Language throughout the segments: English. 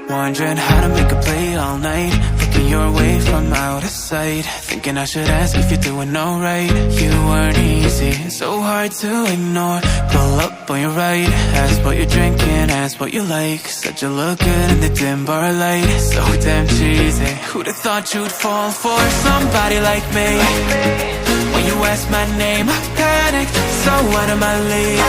Wondering how to make a play all night, looking your way from out of sight, thinking I should ask if you're doing alright. You weren't easy, so hard to ignore. Pull up on your right, ask what you're drinking, ask what you like. Said you look good in the dim bar light, so damn cheesy. Who'd have thought you'd fall for somebody like me? When you asked my name, I panicked, so out of my league.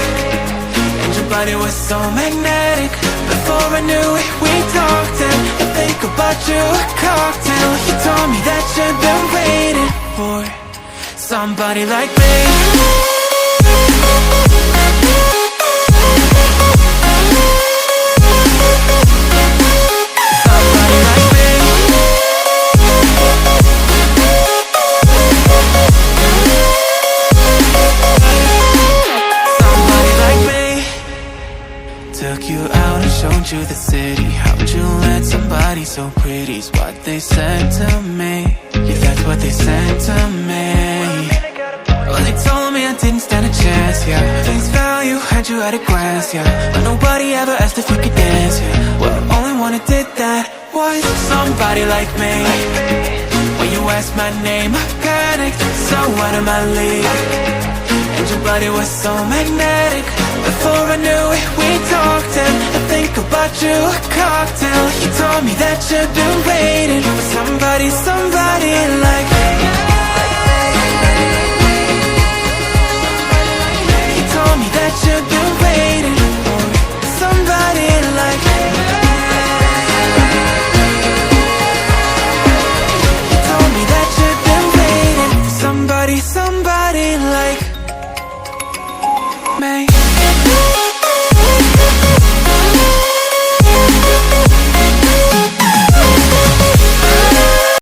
And your body was so magnetic. Before I knew it, we talked, and I think about you a cocktail. You told me that you've been waiting for somebody like me. Somebody like me. Somebody like me. Took you out and showed you the city. How'd you let somebody so pretty's what they said to me? Yeah, that's what they said to me. Well, they told me I didn't stand a chance, yeah. Face value, had you at a glance, yeah. But nobody ever asked if you could dance, yeah. Well, the only one who did that was somebody like me. When you asked my name, I panicked, so out of my league. And your body was so magnetic. Before I knew it, we talked, and I think about you a cocktail. You told me that you've been waiting for somebody, somebody like me. You told me that you've been waiting for somebody like me. You told me that you've been waiting for somebody, somebody like me.